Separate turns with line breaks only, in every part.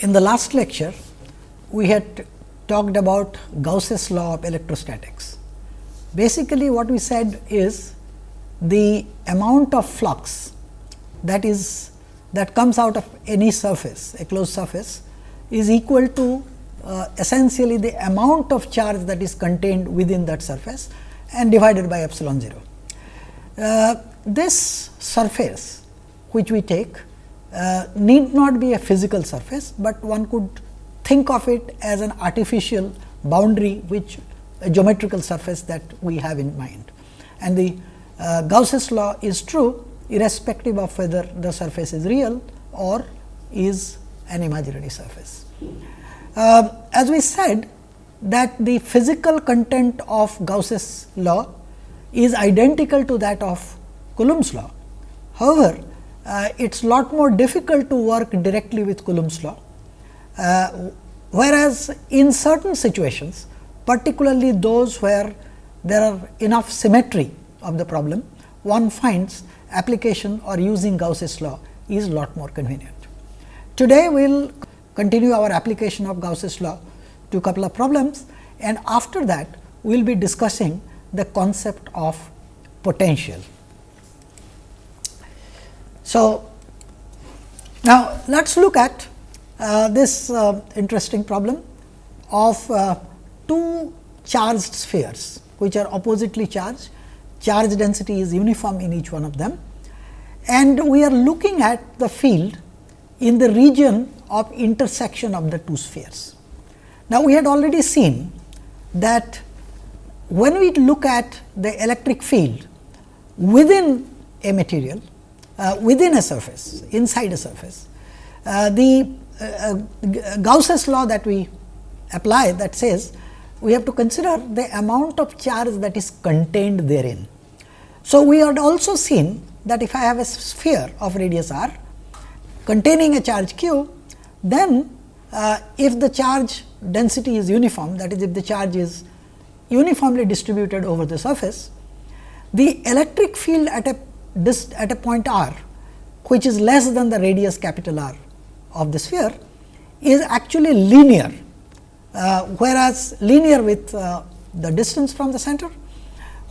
In the last lecture, we had talked about Gauss's law of electrostatics. Basically, what we said is the amount of flux that comes out of any surface, a closed surface, is equal to essentially the amount of charge that is contained within that surface and divided by epsilon 0. This surface which we take need not be a physical surface, but one could think of it as an artificial boundary, which a geometrical surface that we have in mind. And the Gauss's law is true irrespective of whether the surface is real or is an imaginary surface. As we said that the physical content of Gauss's law is identical to that of Coulomb's law. However, it is lot more difficult to work directly with Coulomb's law, whereas in certain situations, particularly those where there are enough symmetry of the problem, one finds application or using Gauss's law is lot more convenient. Today, we will continue our application of Gauss's law to a couple of problems, and after that we will be discussing the concept of potential. So, now let us look at this interesting problem of two charged spheres, which are oppositely charged. Charge density is uniform in each one of them, and we are looking at the field in the region of intersection of the two spheres. Now, we had already seen that when we look at the electric field within a material, within a surface, inside a surface, the Gauss's law that we apply, that says we have to consider the amount of charge that is contained therein. So, we had also seen that if I have a sphere of radius r containing a charge q, then if the charge density is uniform, that is, if the charge is uniformly distributed over the surface, the electric field at a point r, which is less than the radius capital R of the sphere, is actually linear, whereas linear with the distance from the center,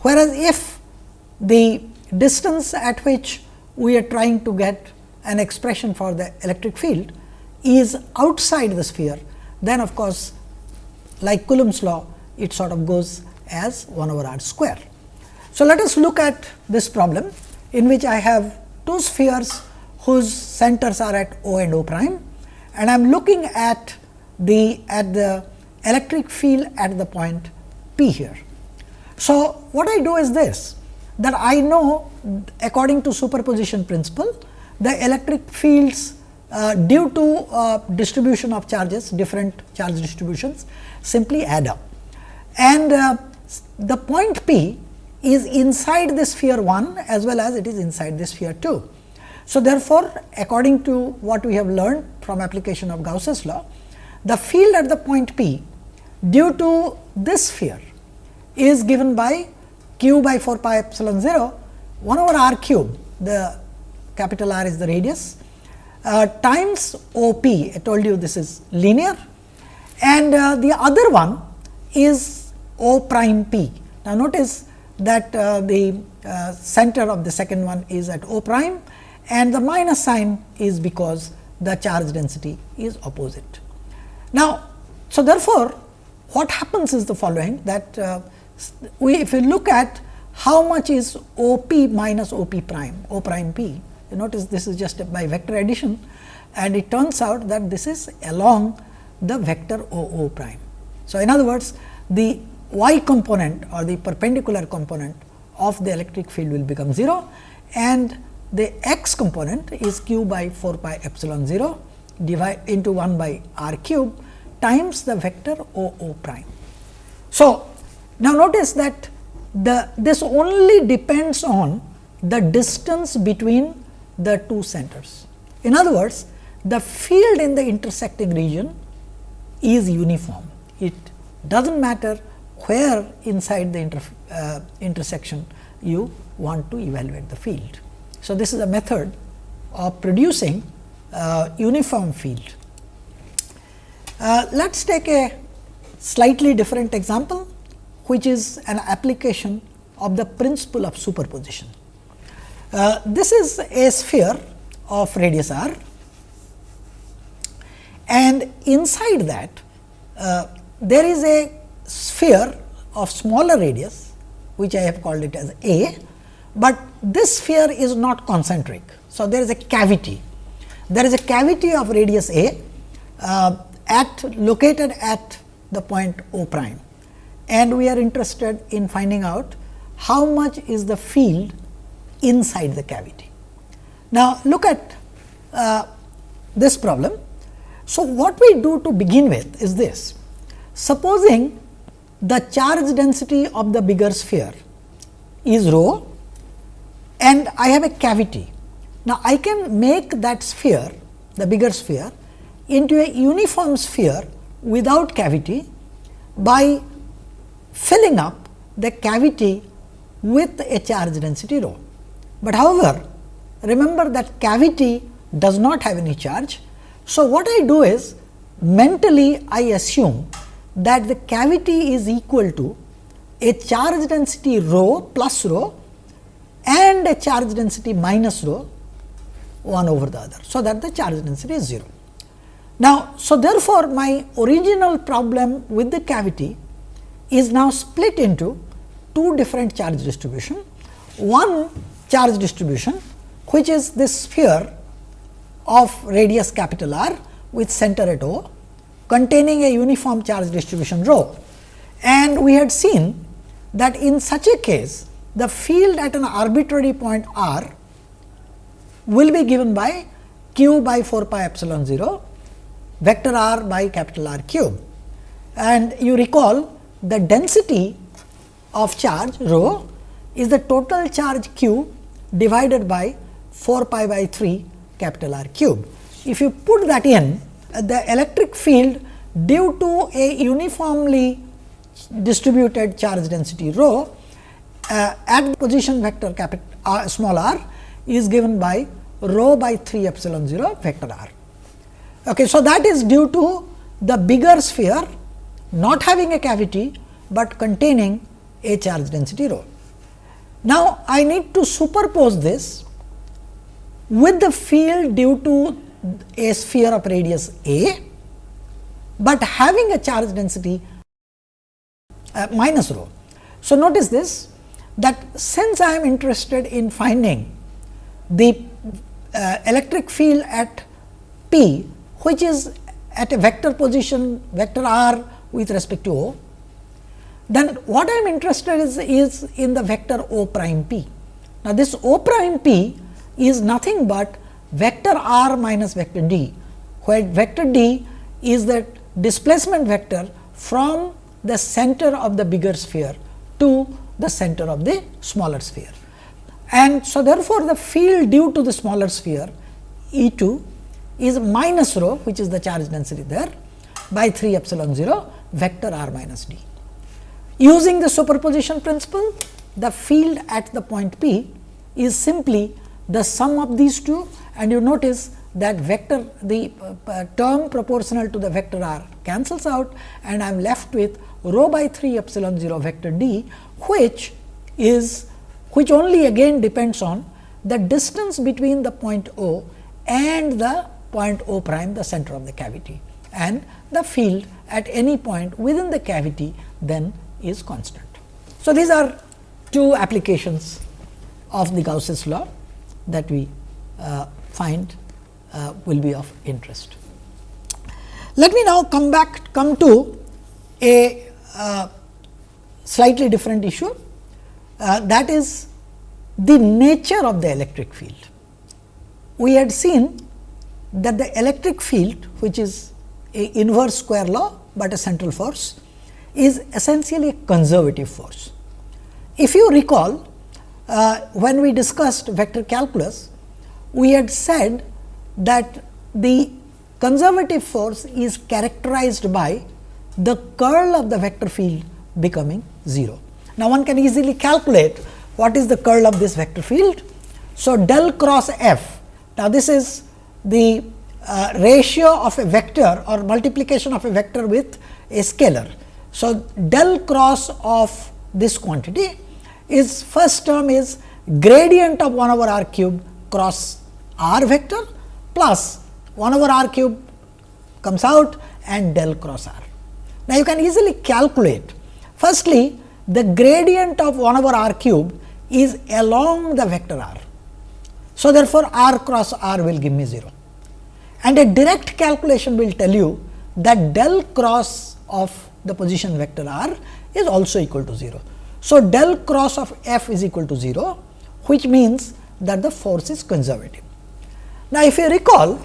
whereas if the distance at which we are trying to get an expression for the electric field is outside the sphere, then of course, like Coulomb's law, it sort of goes as 1 over r square. So, let us look at this problem in which I have two spheres whose centers are at O and O prime, and I am looking at the electric field at the point P here. So, what I do is this, that I know according to superposition principle, the electric fields due to distribution of charges, different charge distributions, simply add up, and the point P is inside the sphere 1 as well as it is inside the sphere 2. So, therefore, according to what we have learned from application of Gauss's law, the field at the point P due to this sphere is given by q by 4 pi epsilon 0 1 over r cube, the capital R is the radius, times O p. I told you this is linear, and the other one is O prime p. Now, notice that the center of the second one is at O prime, and the minus sign is because the charge density is opposite. Now, so therefore, what happens is the following, that if we look at how much is O p minus O p prime, O prime p, you notice this is just by vector addition, and it turns out that this is along the vector O O prime. So, in other words, the y component or the perpendicular component of the electric field will become 0, and the x component is q by 4 pi epsilon 0 divide into 1 by r cube times the vector O O prime. So, now notice that this only depends on the distance between the two centers. In other words, the field in the intersecting region is uniform. It does not matter where inside the intersection you want to evaluate the field. So, this is a method of producing uniform field. Let us take a slightly different example, which is an application of the principle of superposition. This is a sphere of radius r, and inside that there is a sphere of smaller radius, which I have called it as A, but this sphere is not concentric. So, there is a cavity. There is a cavity of radius A located at the point O prime, and we are interested in finding out how much is the field inside the cavity. Now, look at this problem. So, what we do to begin with is this. Supposing the charge density of the bigger sphere is rho, and I have a cavity. Now, I can make that sphere, the bigger sphere, into a uniform sphere without cavity by filling up the cavity with a charge density rho. But however, remember that cavity does not have any charge. So, what I do is mentally I assume that the cavity is equal to a charge density rho plus rho and a charge density minus rho one over the other. So, that the charge density is 0. Now, so therefore, my original problem with the cavity is now split into two different charge distribution. One charge distribution, which is this sphere of radius capital R with center at O, containing a uniform charge distribution rho. And we had seen that in such a case, the field at an arbitrary point R will be given by q by 4 pi epsilon 0 vector R by capital R cube. And you recall the density of charge rho is the total charge q divided by 4 pi by 3 capital R cube. If you put that in, the electric field due to a uniformly distributed charge density rho at the position vector capital R, small r is given by rho by 3 epsilon 0 vector r. Okay, so, that is due to the bigger sphere not having a cavity, but containing a charge density rho. Now, I need to superpose this with the field due to a sphere of radius a, but having a charge density minus rho. So, notice this, that since I am interested in finding the electric field at P, which is at a vector position vector r with respect to O, then what I am interested is in the vector O prime P. Now, this O prime P is nothing but vector r minus vector d, where vector d is the displacement vector from the center of the bigger sphere to the center of the smaller sphere. And so, therefore, the field due to the smaller sphere E 2 is minus rho, which is the charge density there, by 3 epsilon 0 vector r minus d. Using the superposition principle, the field at the point P is simply the sum of these two, and you notice that vector the term proportional to the vector r cancels out, and I am left with rho by 3 epsilon 0 vector d, which only again depends on the distance between the point O and the point O prime, the center of the cavity, and the field at any point within the cavity then is constant. So, these are two applications of the Gauss's law that we find will be of interest. Let me now come to a slightly different issue, that is the nature of the electric field. We had seen that the electric field, which is a inverse square law, but a central force, is essentially a conservative force. If you recall, when we discussed vector calculus, we had said that the conservative force is characterized by the curl of the vector field becoming 0. Now, one can easily calculate what is the curl of this vector field. So, del cross f. Now, this is the ratio of a vector or multiplication of a vector with a scalar. So, del cross of this quantity is first term is gradient of 1 over r cube cross r vector plus 1 over r cube comes out and del cross r. Now, you can easily calculate. Firstly, the gradient of 1 over r cube is along the vector r. So, therefore, r cross r will give me 0, and a direct calculation will tell you that del cross of the position vector r is also equal to 0. So, del cross of f is equal to 0, which means that the force is conservative. Now, if you recall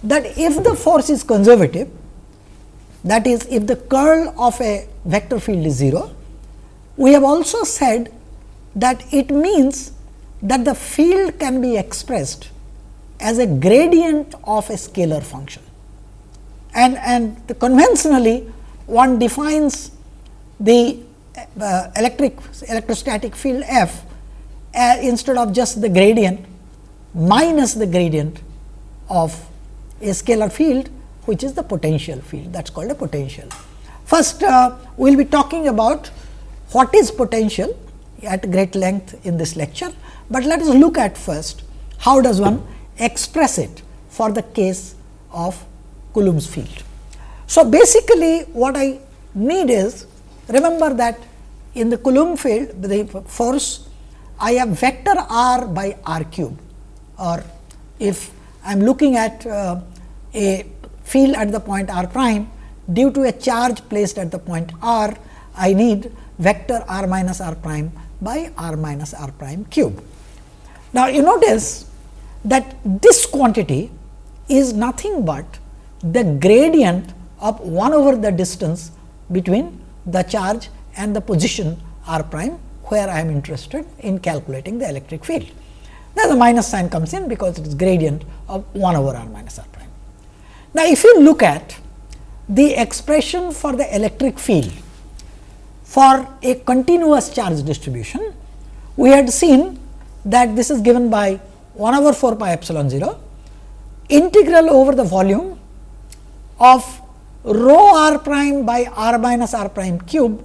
that if the force is conservative, that is if the curl of a vector field is 0, we have also said that it means that the field can be expressed as a gradient of a scalar function. And conventionally one defines the electrostatic field F instead of just the gradient minus the gradient of a scalar field, which is the potential field. That is called a potential. First, we will be talking about what is potential at great length in this lecture, but let us look at first how does one express it for the case of Coulomb's field. So, basically what I need is, remember that in the Coulomb field the force, I have vector r by r cube, or if I am looking at a field at the point r prime, due to a charge placed at the point r, I need vector r minus r prime by r minus r prime cube. Now, you notice that this quantity is nothing but the gradient of 1 over the distance between the charge and the position r prime, where I am interested in calculating the electric field. Now, the minus sign comes in because it is gradient of 1 over r minus r prime. Now, if you look at the expression for the electric field for a continuous charge distribution, we had seen that this is given by 1 over 4 pi epsilon 0 integral over the volume of rho r prime by r minus r prime cube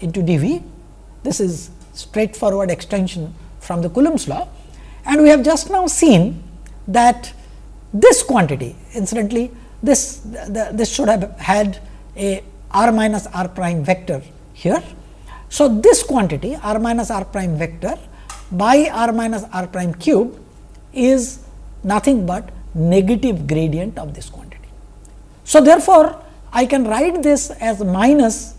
into dV. This is straightforward extension from the Coulomb's law, and we have just now seen that this quantity, incidentally this should have had a r minus r prime vector here. So, this quantity r minus r prime vector by r minus r prime cube is nothing but negative gradient of this quantity. So, therefore, I can write this as minus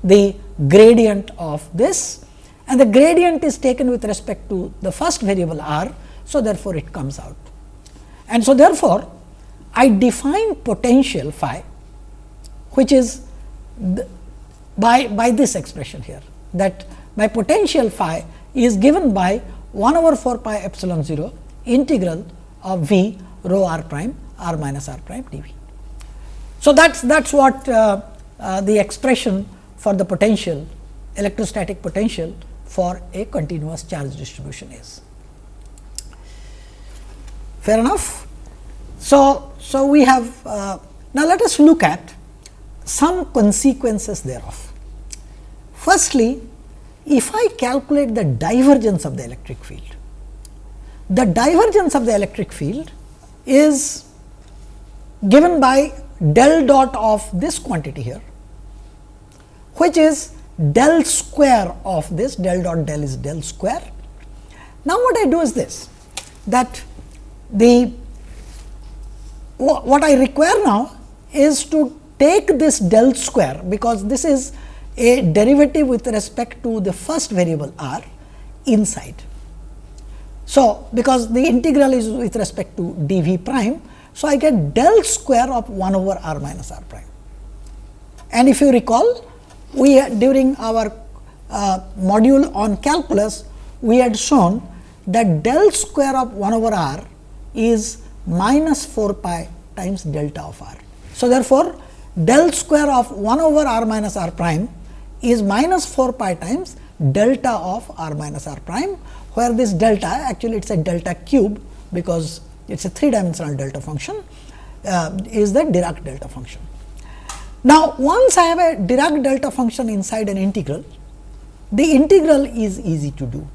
the gradient of this, and the gradient is taken with respect to the first variable r. So, therefore, it comes out, and so therefore, I define potential phi, which is by this expression here, that my potential phi is given by 1 over 4 pi epsilon 0 integral of v rho r prime r minus r prime dV. So, that is what the expression for the potential, electrostatic potential for a continuous charge distribution is. Fair enough. So, we have now let us look at some consequences thereof. Firstly, if I calculate the divergence of the electric field, the divergence of the electric field is given by del dot of this quantity here, which is del square of this, del dot del is del square. Now, what I do is this, that what I require now is to take this del square, because this is a derivative with respect to the first variable r inside. So, because the integral is with respect to dV prime, so I get del square of 1 over r minus r prime. And if you recall, we during our module on calculus, we had shown that del square of 1 over r is minus 4 pi times delta of r. So, therefore, del square of 1 over r minus r prime is minus 4 pi times delta of r minus r prime, where this delta, actually it is a delta cube, because it is a 3-dimensional delta function, is the Dirac delta function. Now, once I have a Dirac delta function inside an integral, the integral is easy to do.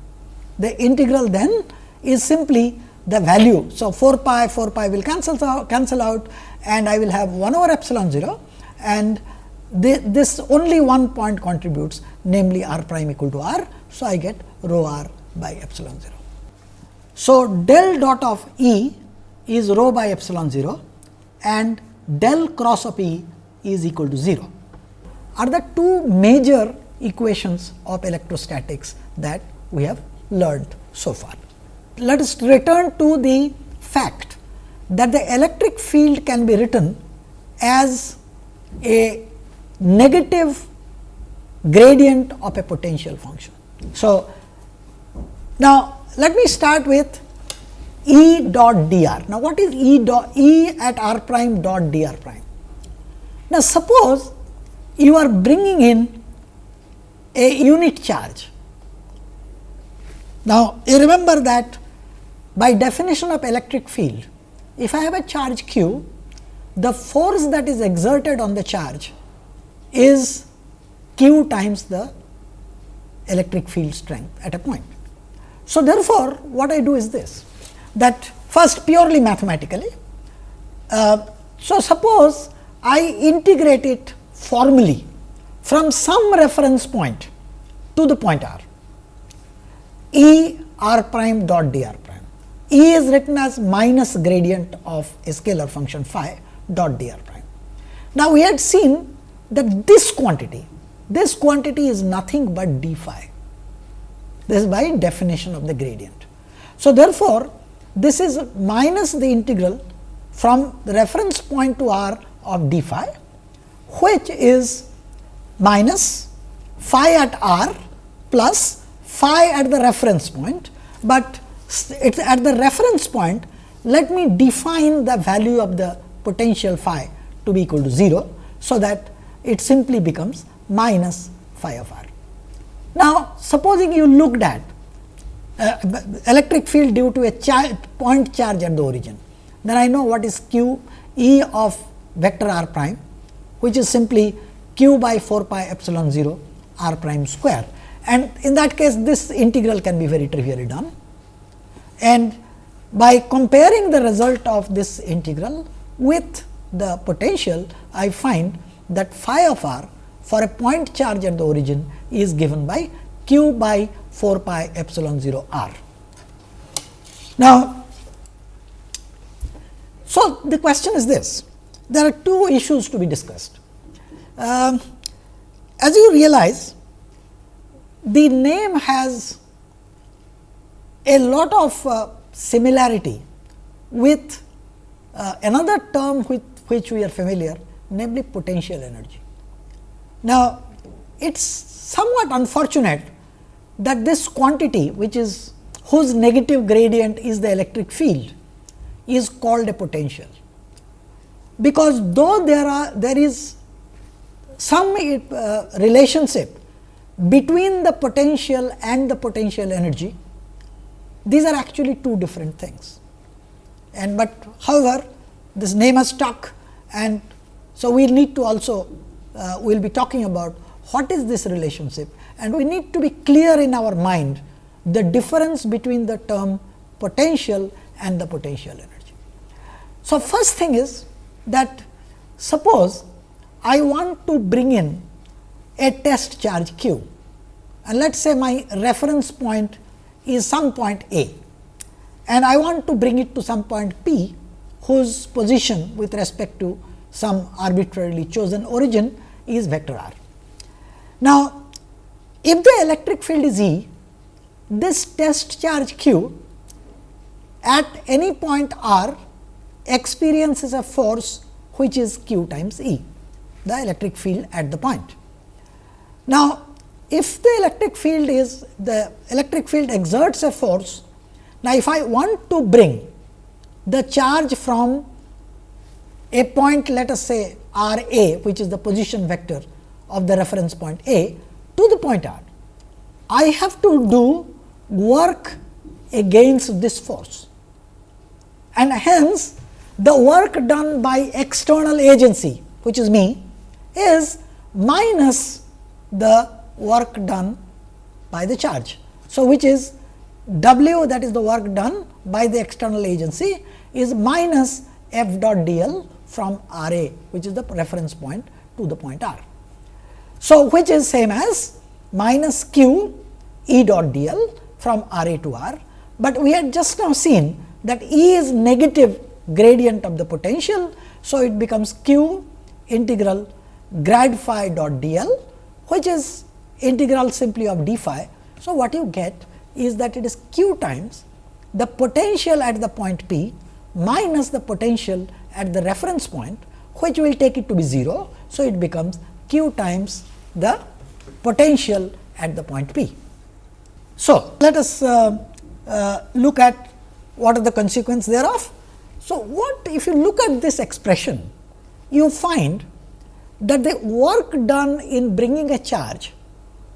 The integral then is simply the value. So, 4 pi will cancel out, and I will have 1 over epsilon 0, and this only one point contributes, namely r prime equal to r. So, I get rho r by epsilon 0. So, del dot of E is rho by epsilon 0 and del cross of E is equal to 0 are the two major equations of electrostatics that we have learned so far. Let us return to the fact that the electric field can be written as a negative gradient of a potential function. So, now let me start with E dot dr. Now, what is E at r prime dot dr prime? Now, suppose you are bringing in a unit charge. Now, you remember that by definition of electric field, if I have a charge q, the force that is exerted on the charge is q times the electric field strength at a point. So, therefore, what I do is this, that first purely mathematically. So, suppose I integrate it formally from some reference point to the point r, E r prime dot dr prime. E is written as minus gradient of a scalar function phi dot dr prime. Now, we had seen that this quantity is nothing but d phi. This is by definition of the gradient. So, therefore, this is minus the integral from the reference point to r of d phi, which is minus phi at r plus phi at the reference point, but it is at the reference point. Let me define the value of the potential phi to be equal to 0. So, that it simply becomes minus phi of r. Now, supposing you looked at electric field due to a point charge at the origin, then I know what is q E of vector r prime, which is simply q by 4 pi epsilon 0 r prime square, and in that case this integral can be very trivially done. And by comparing the result of this integral with the potential, I find that phi of r for a point charge at the origin is given by q by 4 pi epsilon 0 r. Now, so the question is this, there are two issues to be discussed. As you realize, the name has a lot of similarity with another term with which we are familiar, namely potential energy. Now, it is somewhat unfortunate that this quantity, which is whose negative gradient is the electric field, is called a potential, because though there is some relationship between the potential and the potential energy, these are actually two different things. And but however, this name has stuck, and so we need to also we will be talking about what is this relationship, and we need to be clear in our mind the difference between the term potential and the potential energy. So, first thing is that suppose I want to bring in a test charge q, and let us say my reference point is some point A, and I want to bring it to some point P, whose position with respect to some arbitrarily chosen origin is vector r. Now, if the electric field is E, this test charge q at any point r experiences a force which is q times E, the electric field at the point. Now, if the electric field exerts a force, now if I want to bring the charge from a point, let us say r A, which is the position vector of the reference point A, to the point r, I have to do work against this force. and hence the work done by external agency, which is me, is minus the work done by the charge. So, which is W, that is the work done by the external agency, is minus F dot d l from R A, which is the reference point to the point R. So, which is same as minus Q E dot d l from R A to R, but we had just now seen that E is negative gradient of the potential. So, it becomes Q integral grad phi dot d l, which is integral simply of d phi. So, what you get is that it is Q times the potential at the point P minus the potential at the reference point, which will take it to be 0. So, it becomes Q times the potential at the point P. So, let us look at what are the consequences thereof. So, what if you look at this expression, you find that the work done in bringing a charge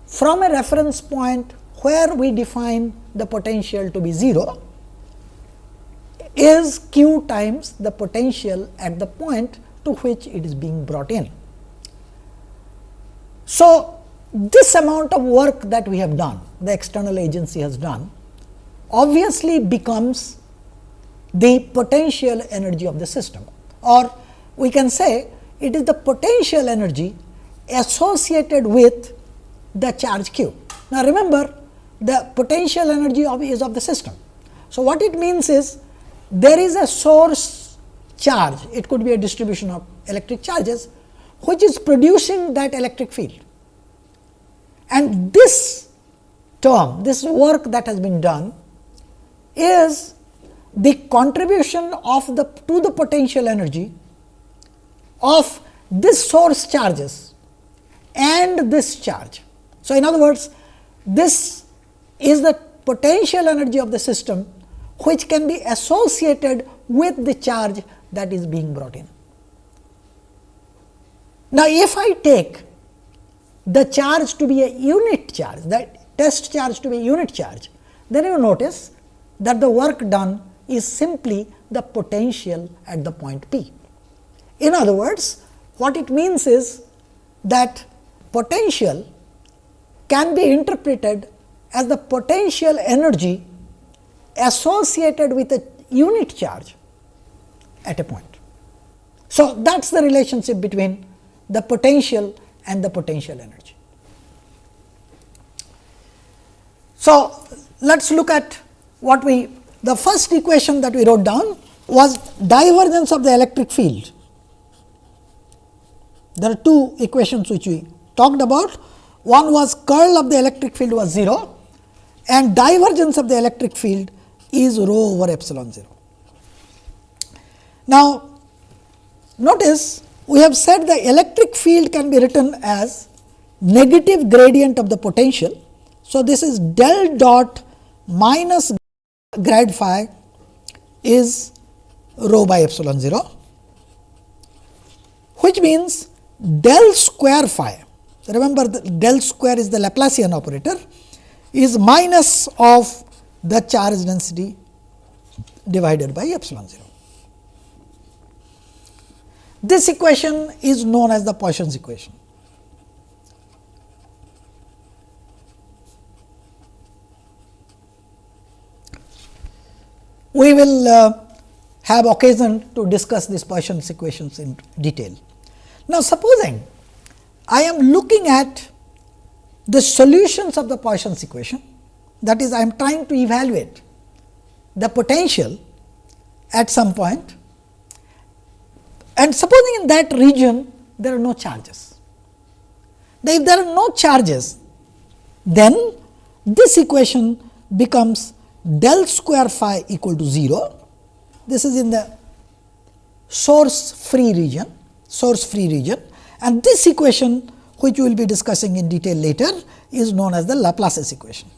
from a reference point where we define the potential to be 0 is Q times the potential at the point to which it is being brought in. So, this amount of work that we have done, the external agency has done, obviously becomes the potential energy of the system, or we can say it is the potential energy associated with the charge Q. Now, remember the potential energy is of the system. So, what it means is there is a source charge, it could be a distribution of electric charges, which is producing that electric field, and this term, this work that has been done is the contribution of the to the potential energy of this source charges and this charge. So, in other words, this is the potential energy of the system which can be associated with the charge that is being brought in. Now, if I take the charge to be a unit charge, that test charge to be a unit charge, then you notice that the work done is simply the potential at the point P. In other words, what it means is that potential can be interpreted as the potential energy associated with a unit charge at a point. So, that is the relationship between the potential and the potential energy. So, let us look at what we, the first equation that we wrote down was divergence of the electric field. There are two equations which we talked about. One was curl of the electric field was 0 and divergence of the electric field is rho over epsilon 0. Now, notice we have said the electric field can be written as negative gradient of the potential. So, this is del dot minus grad phi is rho by epsilon 0, which means del square phi. Remember, the del square is the Laplacian operator, is minus of the charge density divided by epsilon 0. This equation is known as the Poisson's equation. We will have occasion to discuss these Poisson's equations in detail. Now, supposing I am looking at the solutions of the Poisson's equation, that is, I am trying to evaluate the potential at some point, and supposing in that region there are no charges. Now, if there are no charges, then this equation becomes del square phi equal to 0. This is in the source free region, and this equation, which we will be discussing in detail later, is known as the Laplace's equation.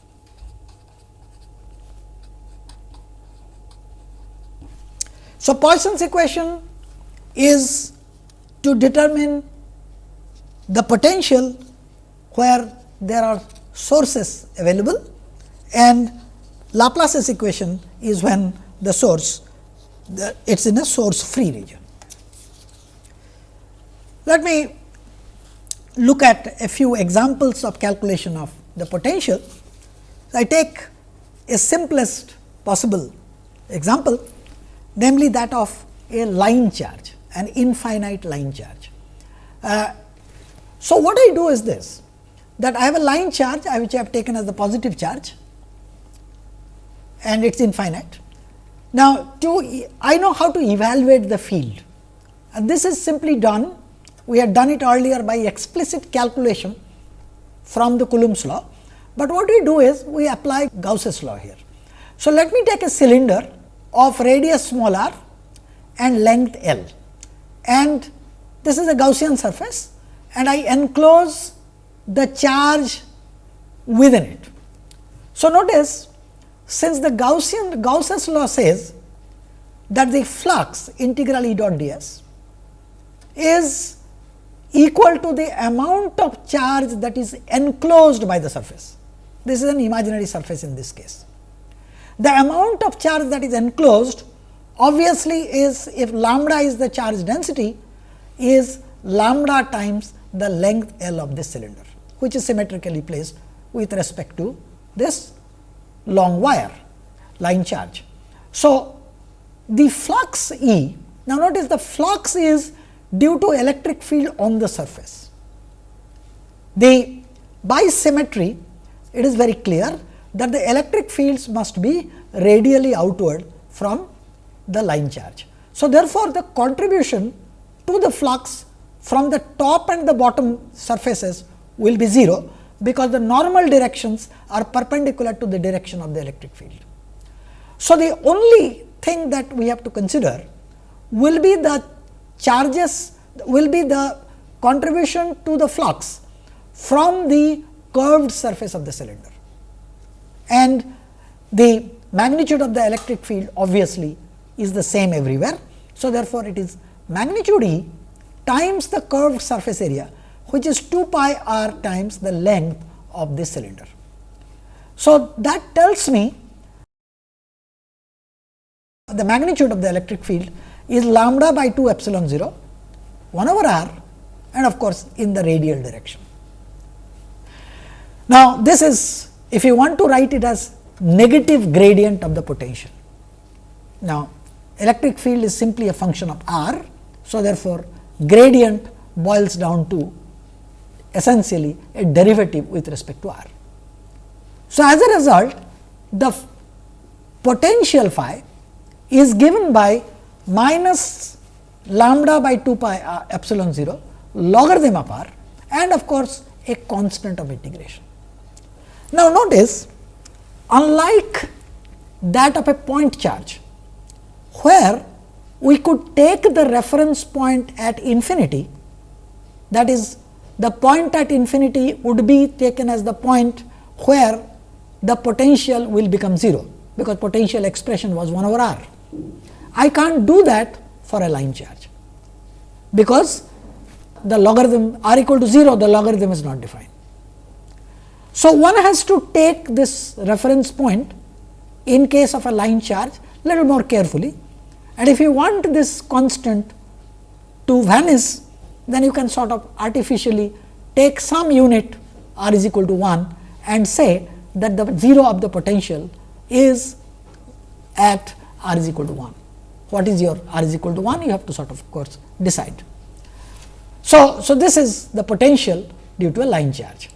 So, Poisson's equation is to determine the potential where there are sources available, and Laplace's equation is when the source it is in a source free region. Let me look at a few examples of calculation of the potential. I take a simplest possible example, namely that of a line charge, an infinite line charge. So, what I do is this, that I have a line charge which I have taken as the positive charge and it is infinite. Now, I know how to evaluate the field, and this is simply done. We had done it earlier by explicit calculation from the Coulomb's law, but what we do is we apply Gauss's law here. So, let me take a cylinder of radius small r and length L, and this is a Gaussian surface, and I enclose the charge within it. So, notice, since the Gauss's law says that the flux integral E dot ds is equal to the amount of charge that is enclosed by the surface. This is an imaginary surface in this case. The amount of charge that is enclosed obviously is, if lambda is the charge density, is lambda times the length L of this cylinder, which is symmetrically placed with respect to this long wire line charge. So, the flux E, now notice the flux is due to electric field on the surface. By symmetry, it is very clear that the electric fields must be radially outward from the line charge. So, therefore, the contribution to the flux from the top and the bottom surfaces will be 0, because the normal directions are perpendicular to the direction of the electric field. So, the only thing that we have to consider will be the charges, will be the contribution to the flux from the curved surface of the cylinder, and the magnitude of the electric field obviously is the same everywhere. So, therefore, it is magnitude E times the curved surface area, which is 2 pi r times the length of this cylinder. So, that tells me the magnitude of the electric field is lambda by 2 epsilon 0 1 over r, and of course, in the radial direction. Now, this is, if you want to write it as negative gradient of the potential. Now, electric field is simply a function of r. So, therefore, gradient boils down to essentially a derivative with respect to r. So, as a result, the potential phi is given by minus lambda by 2 pi r epsilon 0 logarithm of r, and of course, a constant of integration. Now, notice, unlike that of a point charge, where we could take the reference point at infinity, that is, the point at infinity would be taken as the point where the potential will become 0, because potential expression was 1 over r. I can't do that for a line charge, because the logarithm r equal to 0, the logarithm is not defined. So, one has to take this reference point in case of a line charge little more carefully, and if you want this constant to vanish, then you can sort of artificially take some unit r is equal to 1 and say that the 0 of the potential is at r is equal to 1. What is your r is equal to 1? You have to sort of course decide. So, this is the potential due to a line charge.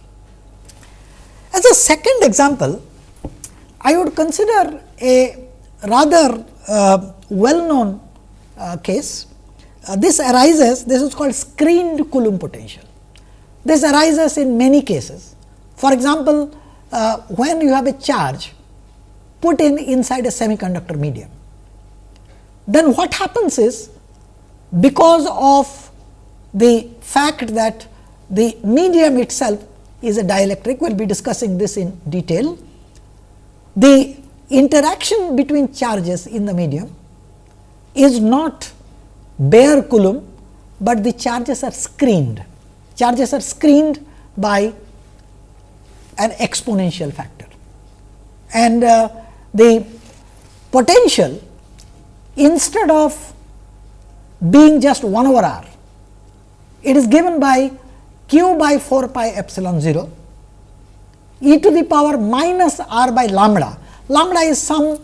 As a second example, I would consider a rather well known case. This arises, this is called screened Coulomb potential. This arises in many cases. For example, when you have a charge put inside a semiconductor medium, then what happens is, because of the fact that the medium itself is a dielectric, we will be discussing this in detail, the interaction between charges in the medium is not bare Coulomb, but the charges are screened. Charges are screened by an exponential factor, and the potential instead of being just 1 over r, it is given by q by 4 pi epsilon 0 e to the power minus r by lambda. Lambda is some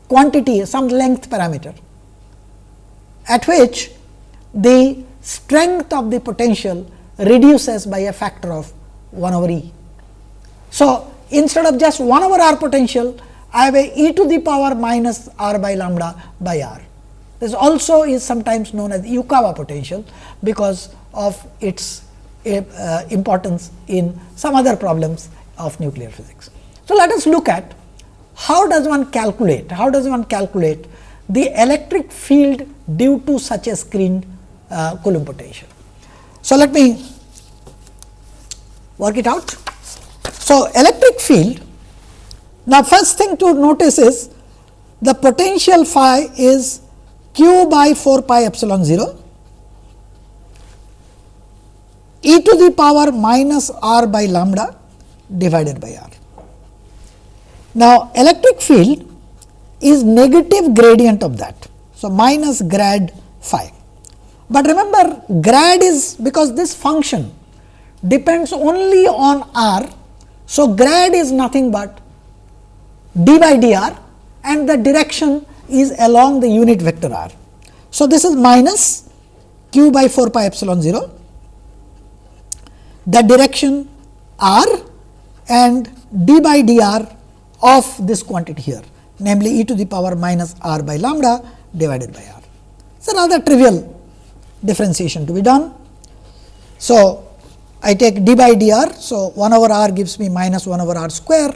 quantity, some length parameter, at which the strength of the potential reduces by a factor of 1 over e. So, instead of just 1 over r potential, I have a e to the power minus r by lambda by r. This also is sometimes known as Yukawa potential, because of its importance in some other problems of nuclear physics. So, let us look at how does one calculate the electric field due to such a screened Coulomb potential. So, let me work it out. So, electric field, now first thing to notice is the potential phi is q by 4 pi epsilon 0 e to the power minus r by lambda divided by r. Now, electric field is negative gradient of that. So, minus grad phi, but remember grad is because this function depends only on r. So, grad is nothing but d by dr and the direction is along the unit vector r. So, this is minus q by 4 pi epsilon 0, the direction r and d by dr of this quantity here, namely e to the power minus r by lambda divided by r. It is a rather trivial differentiation to be done. So, I take d by dr. So, 1 over r gives me minus 1 over r square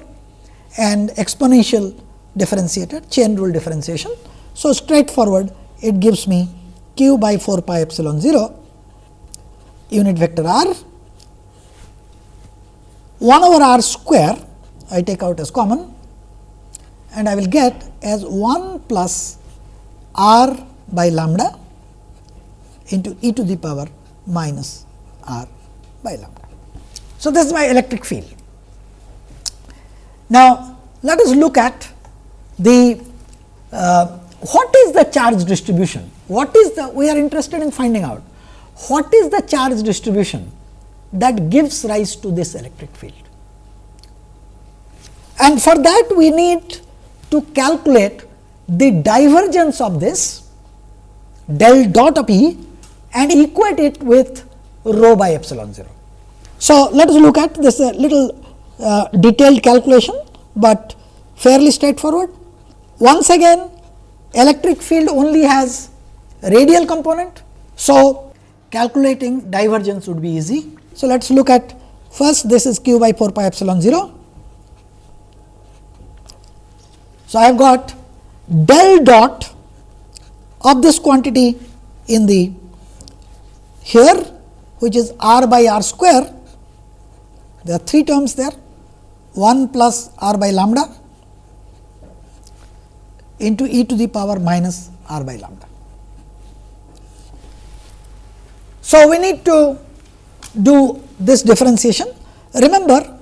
and exponential differentiated chain rule differentiation. So, straightforward it gives me q by 4 pi epsilon 0 unit vector r 1 over r square I take out as common, and I will get as 1 plus r by lambda into e to the power minus r by lambda. So, this is my electric field. Now, let us look at the what is the charge distribution, what is the, we are interested in finding out what is the charge distribution that gives rise to this electric field. And for that we need to calculate the divergence of this del dot of E and equate it with rho by epsilon 0. So, let us look at this little detailed calculation, but fairly straightforward. Once again, electric field only has radial component. So, calculating divergence would be easy. So, let us look at first this is q by 4 pi epsilon 0. So, I have got del dot of this quantity in the here, which is r by r square. There are 3 terms there, 1 plus r by lambda into e to the power minus r by lambda. So, we need to do this differentiation. Remember,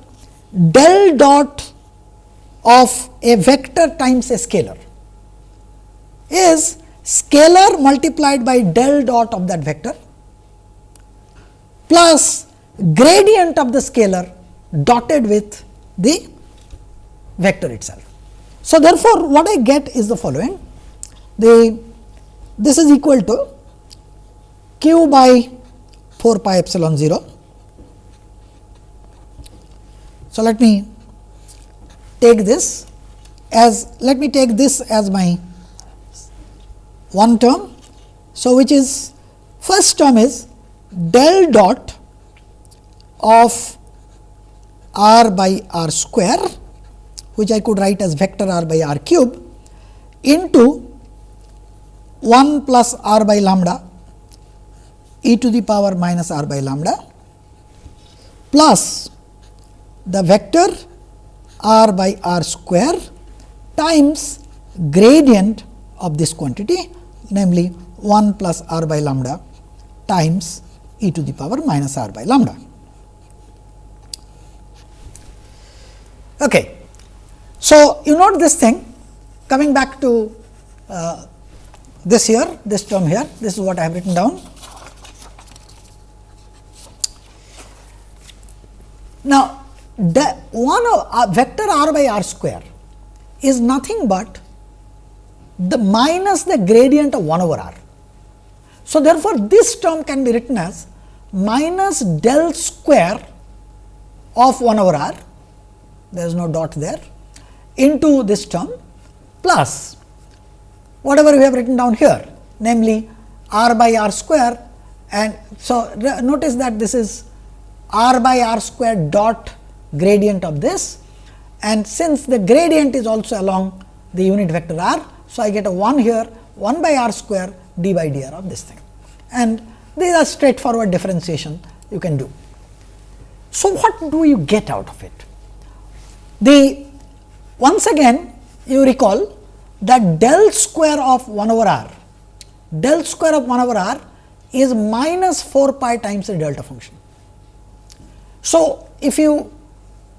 del dot of a vector times a scalar is scalar multiplied by del dot of that vector plus gradient of the scalar dotted with the vector itself. So, therefore, what I get is the following, this is equal to q by 4 pi epsilon 0. So, let me take this as, let me take this as my one term. So, which is first term is del dot of r by r square, which I could write as vector r by r cube, into 1 plus r by lambda e to the power minus r by lambda plus the vector r by r square times gradient of this quantity, namely 1 plus r by lambda times e to the power minus r by lambda. Okay. So, you note this thing, coming back to this here, this term here, this is what I have written down. Now, vector r by r square is nothing but the minus the gradient of 1 over r. So, therefore, this term can be written as minus del square of 1 over r, there is no dot there, into this term plus whatever we have written down here, namely r by r square. And so, notice that this is r by r square dot gradient of this, and since the gradient is also along the unit vector r. So, I get a 1 here, 1 by r square d by dr of this thing, and these are straightforward differentiation you can do. So, what do you get out of it? Once again you recall that del square of 1 over r, del square of 1 over r is minus 4 pi times the delta function. So, if you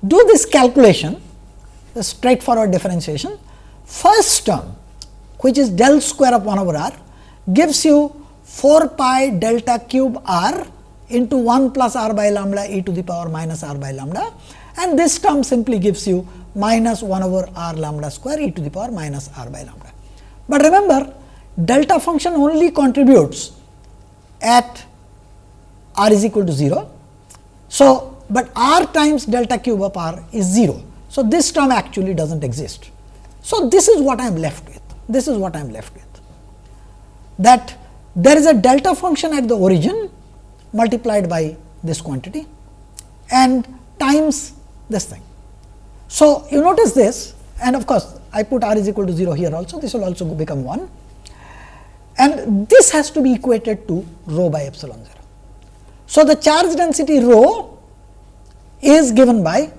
do this calculation, the straightforward differentiation, first term which is del square of 1 over r gives you 4 pi delta cube r into 1 plus r by lambda e to the power minus r by lambda, and this term simply gives you minus 1 over r lambda square e to the power minus r by lambda. But remember, delta function only contributes at r is equal to 0. So, but r times delta cube of r is 0. So, this term actually does not exist. So, this is what I am left with. This is what I am left with, that there is a delta function at the origin multiplied by this quantity and times this thing. So, you notice this, and of course, I put r is equal to 0 here also, this will also become 1, and this has to be equated to rho by epsilon 0. So, the charge density rho is given by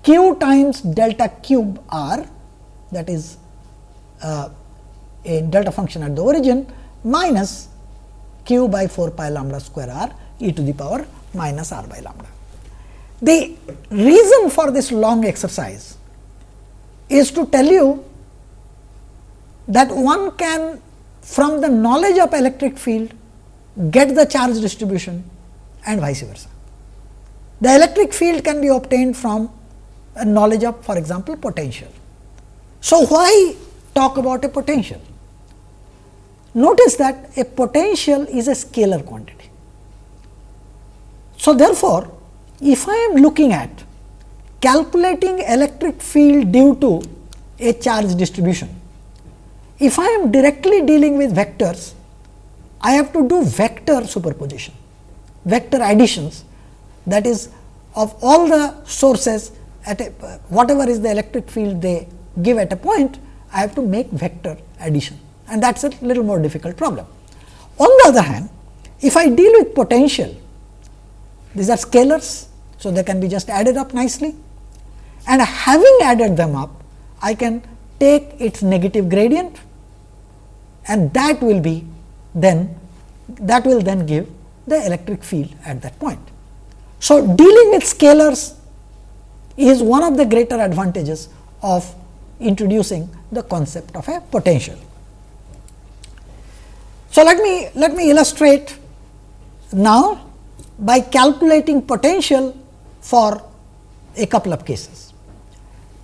q times delta cube r, that is a delta function at the origin, minus q by 4 pi lambda square r e to the power minus r by lambda. The reason for this long exercise is to tell you that one can, from the knowledge of electric field, get the charge distribution and vice versa. The electric field can be obtained from a knowledge of, for example, potential. So, why talk about a potential? Notice that a potential is a scalar quantity. So, therefore, if I am looking at calculating electric field due to a charge distribution, if I am directly dealing with vectors, I have to do vector superposition, vector additions, that is of all the sources at a, whatever is the electric field they give at a point, I have to make vector addition, and that is a little more difficult problem. On the other hand, if I deal with potential, these are scalars, so they can be just added up nicely, and having added them up, I can take its negative gradient, and that will be then, that will then give the electric field at that point. So, dealing with scalars is one of the greater advantages of introducing the concept of a potential. So, let me illustrate now by calculating potential for a couple of cases.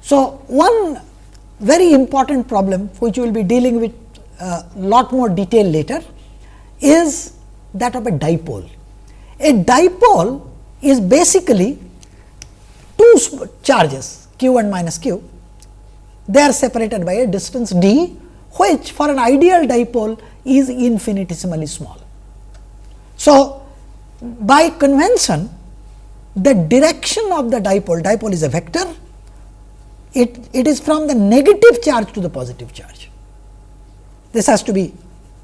So, one very important problem which we will be dealing with lot more detail later is that of a dipole. A dipole is basically two charges q and minus q. They are separated by a distance d, which for an ideal dipole is infinitesimally small. So, by convention, the direction of the dipole is a vector, it is from the negative charge to the positive charge. This has to be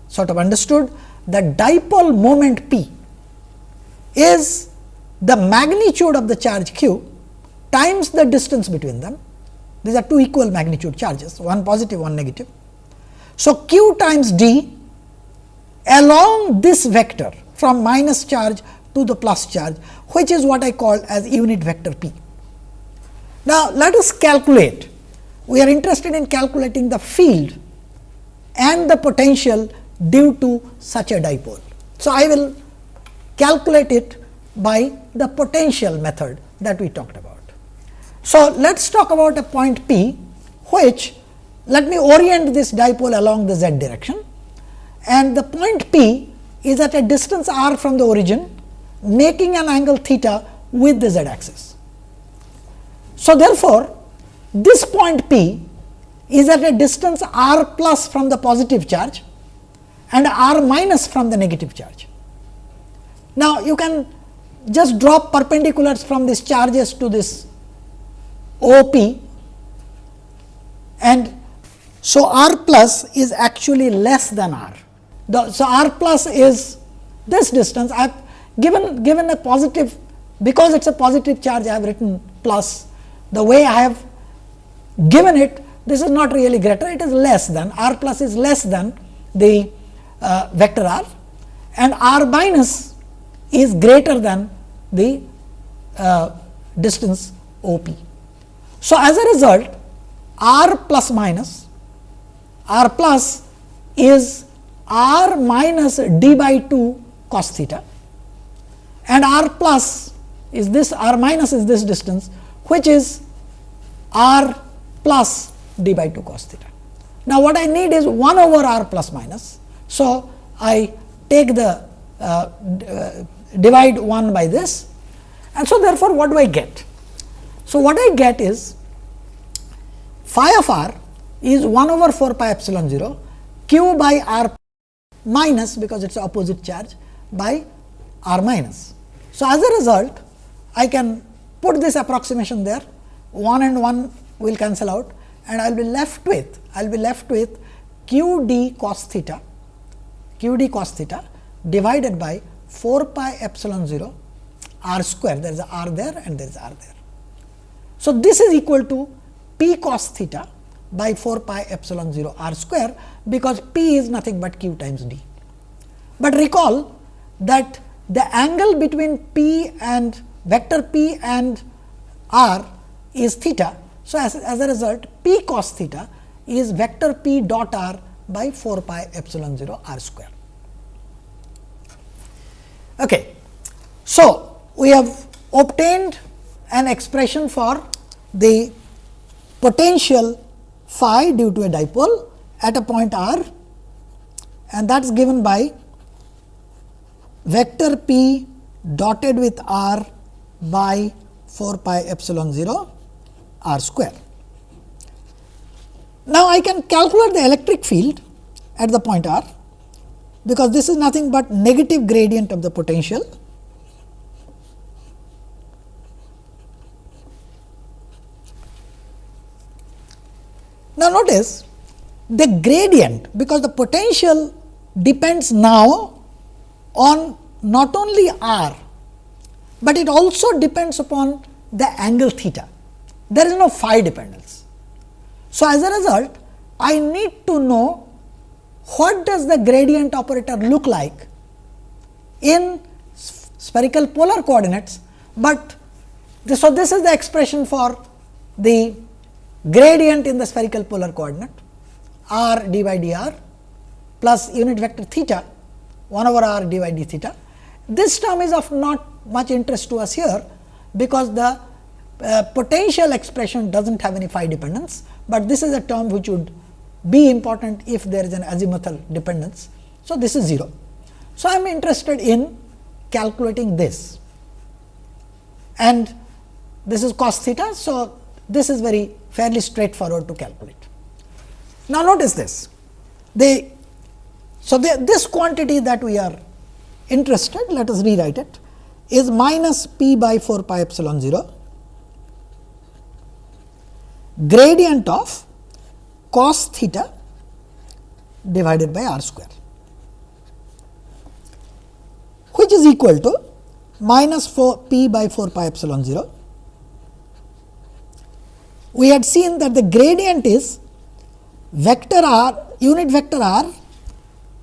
sort of understood. The dipole moment p is the magnitude of the charge q times the distance between them. These are two equal magnitude charges, one positive, one negative. So, q times d along this vector from minus charge to the plus charge, which is what I call as unit vector p. Now, let us calculate. We are interested in calculating the field and the potential due to such a dipole. So, I will calculate it by the potential method that we talked about. So, let us talk about a point P, which let me orient this dipole along the z direction, and the point P is at a distance r from the origin, making an angle theta with the z axis. So, therefore, this point P is at a distance r plus from the positive charge and r minus from the negative charge. Now, you can just drop perpendiculars from these charges to this OP, and so r plus is actually less than r. So, r plus is this distance. I have given a positive, because it is a positive charge, I have written plus. The way I have given it, this is not really greater, it is less than, r plus is less than the vector r, and r minus is greater than the distance OP. So, as a result, r plus minus, r plus is r minus d by 2 cos theta, and r plus is this, r minus is this distance, which is r plus d by 2 cos theta. Now, what I need is 1 over r plus minus. So, I take the divide 1 by this, and so therefore, what do I get? So, what I get is phi of r is 1 over 4 pi epsilon 0 q by r minus, because it is opposite charge, by r minus. So, as a result, I can put this approximation there, 1 and 1 will cancel out, and I will be left with q d cos theta, divided by 4 pi epsilon 0 r square, there is a r there and there is r there. So, this is equal to p cos theta by 4 pi epsilon 0 r square, because p is nothing but q times d. But recall that the angle between p and vector p and r is theta. So, as a result, p cos theta is vector p dot r by 4 pi epsilon 0 r square. Okay. So, we have obtained an expression for the potential phi due to a dipole at a point r, and that is given by vector p dotted with r by 4 pi epsilon 0 r square. Now, I can calculate the electric field at the point r, because this is nothing but negative gradient of the potential. Now, notice the gradient, because the potential depends now on not only r, but it also depends upon the angle theta. There is no phi dependence. So, as a result, I need to know what does the gradient operator look like in spherical polar coordinates, but so this is the expression for the gradient in the spherical polar coordinate, r d by dr plus unit vector theta 1 over r d by d theta. This term is of not much interest to us here, because the potential expression does not have any phi dependence, but this is a term which would be important if there is an azimuthal dependence. So, this is 0. So, I am interested in calculating this, and this is cos theta. So, this is very fairly straightforward to calculate. Now, notice this. This quantity that we are interested, let us rewrite it, is minus p by 4 pi epsilon 0 gradient of cos theta divided by r square, which is equal to minus 4 p by 4 pi epsilon 0. We had seen that the gradient is vector r, unit vector r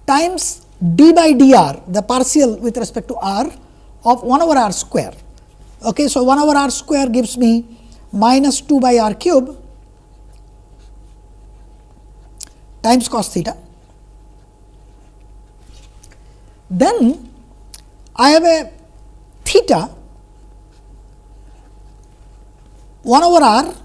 times d by dr, the partial with respect to r of 1 over r square. Okay, so, 1 over r square gives me minus 2 by r cube times cos theta then I have a theta 1 over r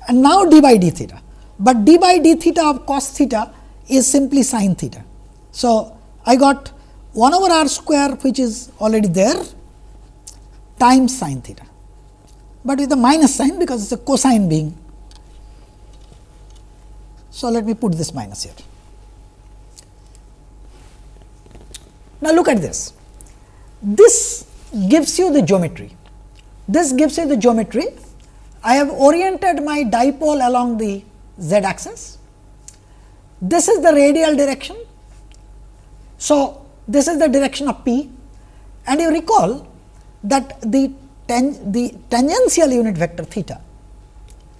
and now d by d theta, but d by d theta of cos theta is simply sin theta. So, I got 1 over r square which is already there times sin theta, but with a minus sign because it is a cosine being. So, let me put this minus here. Now, look at this. This gives you the geometry. This gives you the geometry. I have oriented my dipole along the z axis. This is the radial direction. So, this is the direction of P, and you recall that the tangential unit vector theta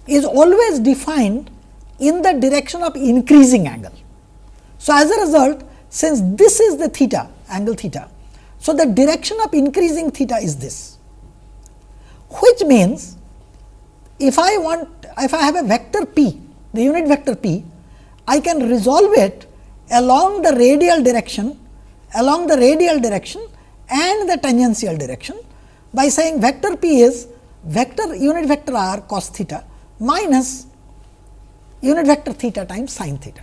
is always defined in the direction of increasing angle. So, as a result, since this is the theta, angle theta, so the direction of increasing theta is this, which means if I have a vector P, the unit vector P, I can resolve it along the radial direction, and the tangential direction by saying vector P is vector unit vector r cos theta minus unit vector theta times sin theta.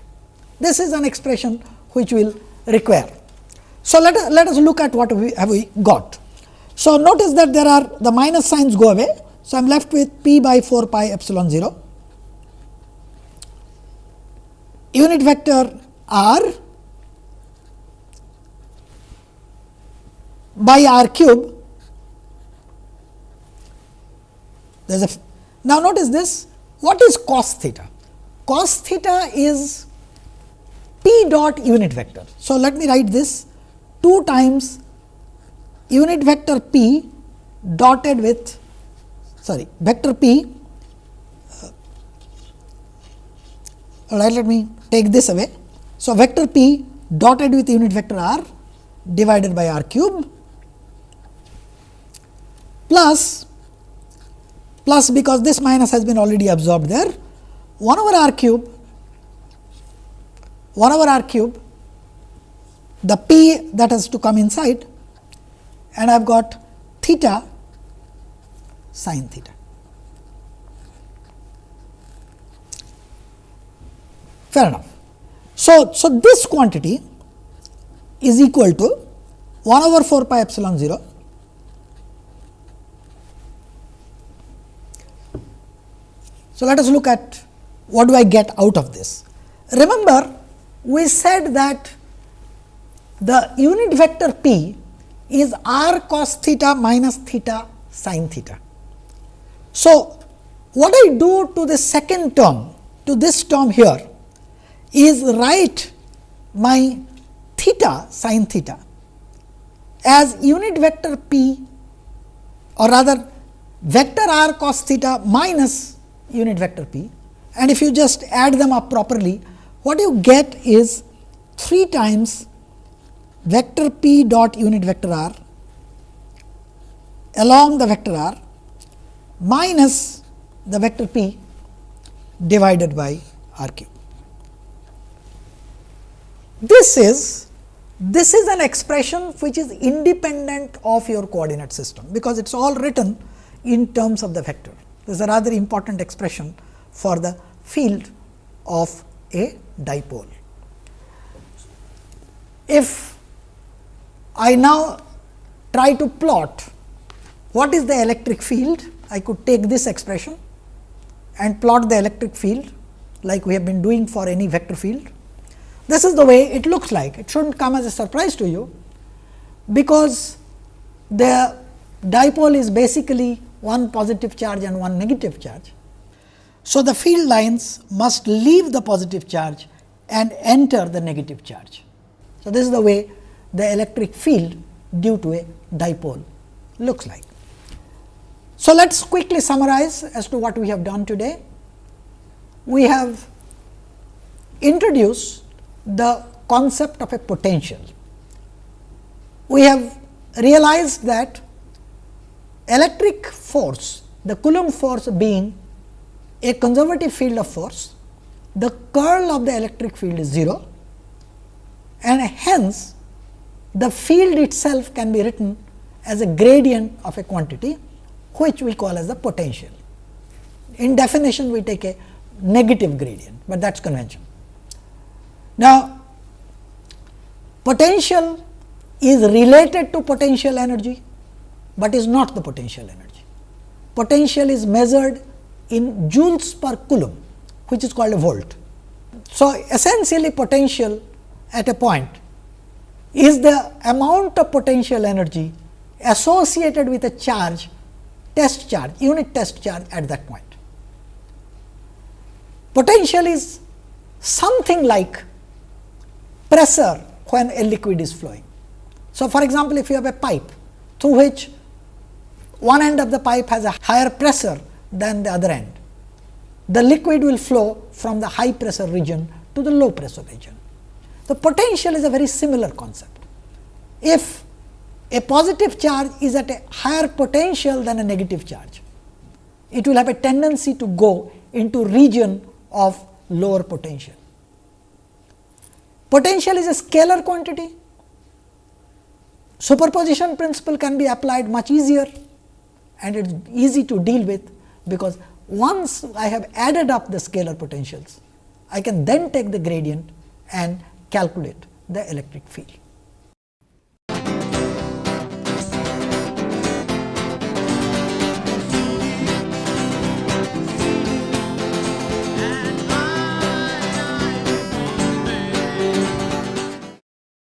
This is an expression which will require. So, let us look at what we got. So, notice that there are the minus signs go away. So, I am left with P by 4 pi epsilon 0 unit vector r by r cube. There is a now notice this, what is cos theta? Cos theta is P dot unit vector. So, let me write this 2 times unit vector P dotted with vector P. Alright, let me take this away. So, vector P dotted with unit vector r divided by r cube plus because this minus has been already absorbed there 1 over r cube the P that has to come inside, and I have got theta sin theta. Fair enough. So, this quantity is equal to 1 over 4 pi epsilon 0 So, let us look at what do I get out of this. Remember, we said that the unit vector P is r cos theta minus theta sin theta. So, what I do to the second term, to this term here, is write my theta sin theta as unit vector P, or rather vector r cos theta minus unit vector P, and if you just add them up properly, what you get is 3 times vector P dot unit vector r along the vector r minus the vector P divided by r cube. This is an expression which is independent of your coordinate system, because it is all written in terms of the vector. This is a rather important expression for the field of a dipole. If I now try to plot what is the electric field, I could take this expression and plot the electric field like we have been doing for any vector field. This is the way it looks like. It should not come as a surprise to you, because the dipole is basically one positive charge and one negative charge. So, the field lines must leave the positive charge and enter the negative charge. So, this is the way the electric field due to a dipole looks like. So, let us quickly summarize as to what we have done today. We have introduced the concept of a potential. We have realized that electric force, the Coulomb force being a conservative field of force, the curl of the electric field is 0, and hence the field itself can be written as a gradient of a quantity, which we call as the potential. In definition, we take a negative gradient, but that is convention. Now, potential is related to potential energy, but is not the potential energy. Potential is measured in joules per coulomb, which is called a volt. So, essentially potential at a point is the amount of potential energy associated with a charge, test charge, unit test charge at that point. Potential is something like pressure when a liquid is flowing. So, for example, if you have a pipe through which one end of the pipe has a higher pressure than the other end, the liquid will flow from the high pressure region to the low pressure region. The potential is a very similar concept. If a positive charge is at a higher potential than a negative charge, it will have a tendency to go into region of lower potential. Potential is a scalar quantity. Superposition principle can be applied much easier, and it is easy to deal with, because once I have added up the scalar potentials, I can then take the gradient and calculate the electric field.